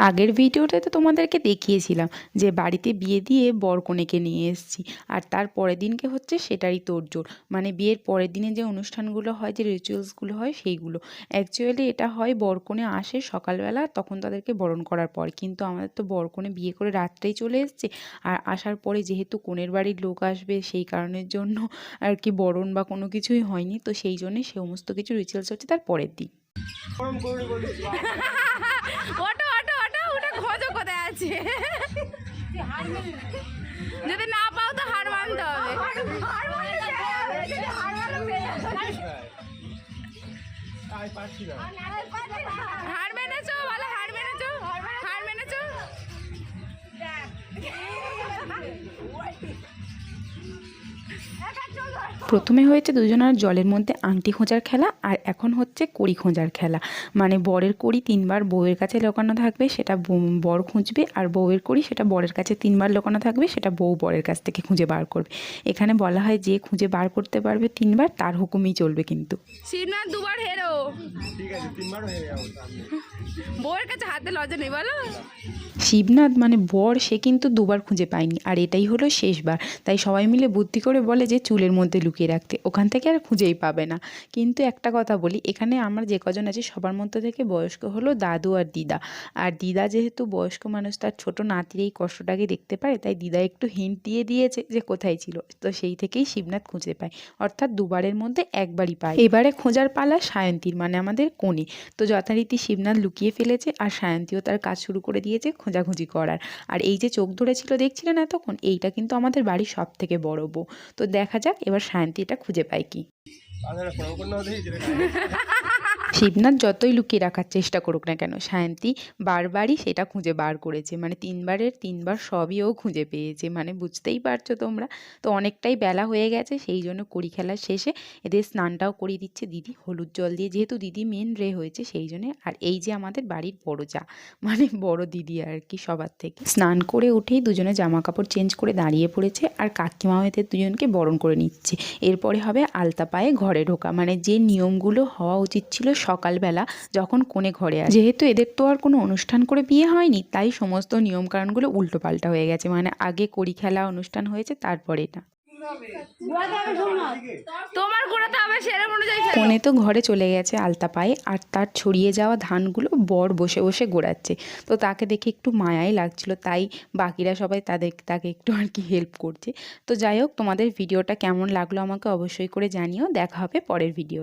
আগের ভিডিওতে তো তোমাদেরকে দেখিয়েছিলাম যে বাড়িতে বিয়ে দিয়ে বর কনেকে নিয়ে এসেছি, আর তার পরের দিনকে হচ্ছে সেটারই তোড়জোড়। মানে বিয়ের পরের দিনে যে অনুষ্ঠানগুলো হয়, যে রিচুয়ালসগুলো হয়, সেইগুলো অ্যাকচুয়ালি এটা হয় বর কনে আসে সকালবেলা, তখন তাদেরকে বরণ করার পর। কিন্তু আমাদের তো বর কনে বিয়ে করে রাত্রেই চলে এসছে, আর আসার পরে যেহেতু কনের বাড়ির লোক আসবে সেই কারণের জন্য আর কি বরণ বা কোনো কিছুই হয়নি। তো সেই জন্যই সমস্ত কিছু রিচুয়ালস হচ্ছে তার পরের দিন। কোথায় আছে যদি না পাও তো হার মানতে হবে। হার মেনেছো, বলো হার মেনেছো, হার মেনেছো। প্রথমে হয়েছে দুজনের জলের মধ্যে আংটি খোঁজার খেলা, আর এখন হচ্ছে কড়ি খোঁজার খেলা। মানে বরের কড়ি 3বার বউয়ের কাছে লুকানো থাকবে, সেটা বর খুঁজবে, আর বউয়ের কড়ি সেটা বরের কাছে 3বার লুকানো থাকবে, সেটা বউ বরের কাছ থেকে খুঁজে বার করবে। এখানে বলা হয় যে খুঁজে বার করতে পারবে 3বার তার হুকুমই চলবে। কিন্তু শিবনাথ 2বার হেরো, ঠিক আছে 3বারও হেরে যাবো, বউয়ের কাছে হাতে লজ্জা নেই বলো। শিবনাথ মানে বর, সে কিন্তু 2বার খুঁজে পায়নি, আর এটাই হলো শেষবার। তাই সবাই মিলে বুদ্ধি করে বলে যে চুলের মধ্যে লুকিয়ে রাখতে, ওখান থেকে আর খুঁজেই পাবে না। কিন্তু একটা কথা বলি, এখানে আমরা যে কজন আছি সবার মধ্যে থেকে বয়স্ক হলো দাদু আর দিদা। আর দিদা যেহেতু বয়স্ক মানুষ, তার ছোট নাতির এই কষ্টটাকে দেখতে পারে, তাই দিদা একটু হিন্ট দিয়ে দিয়েছে যে কোথায় ছিল। তো সেই থেকেই শিবনাথ খুঁজে পায়, অর্থাৎ 2বারের মধ্যে 1বারই পায়। এবারে খোঁজার পালা সায়ন্তীর, মানে আমাদের কোণে। তো যথারীতি শিবনাথ লুকিয়ে ফেলেছে, আর সায়ন্তীও তার কাজ শুরু করে দিয়েছে খোঁজাখুঁজি করার। আর এই যে চোখ ধরেছিল দেখছিলেন এতক্ষণ, এইটা কিন্তু আমাদের বাড়ির সব থেকে বড় বউ। তো দেখা যাক এবার সায়ন্তী এটা খুঁজে পায় কি। শিবনাথ যতই লুকিয়ে রাখার চেষ্টা করুক না কেন, সায়ন্তী বারবারই সেটা খুঁজে বার করেছে। মানে 3বারের 3বার সবই ও খুঁজে পেয়েছে, মানে বুঝতেই পারছো তোমরা। তো অনেকটাই বেলা হয়ে গেছে, সেই জন্য কড়ি খেলার শেষে এদের স্নানটাও করিয়ে দিচ্ছে দিদি হলুদ জল দিয়ে, যেহেতু দিদি মেন রে হয়েছে সেই জন্য। আর এই যে আমাদের বাড়ির বড় যা, মানে বড় দিদি আর কি, সবার থেকে স্নান করে উঠেই দুজনে জামা কাপড় চেঞ্জ করে দাঁড়িয়ে পড়েছে, আর কাকিমাও এদের দুজনকে বরণ করে নিচ্ছে। এরপরে হবে আলতা পায়ে ঘরে ঢোকা, মানে যে নিয়মগুলো হওয়া উচিত ছিল সকালবেলা যখন কোণে ঘরে আসে। যেহেতু এদের তো আর কোনো অনুষ্ঠান করে বিয়ে হয়নি, তাই সমস্ত নিয়মকানুনগুলো উল্টোপাল্টা হয়ে গেছে। মানে আগে কড়ি খেলা অনুষ্ঠান হয়েছে, তারপরে এটা। তোমার ঘোরাতে হবে সেরকম অনুযায়ী। কোণে তো ঘরে চলে গেছে আলতা পায়ে, আর তার ছড়িয়ে যাওয়া ধানগুলো বর বসে বসে গোড়াচ্ছে। তো তাকে দেখে একটু মায়াই লাগছিল, তাই বাকিরা সবাই তাকে একটু আর কি হেল্প করছে। তো যাই হোক, তোমাদের ভিডিওটা কেমন লাগলো আমাকে অবশ্যই করে জানিও। দেখা হবে পরের ভিডিও।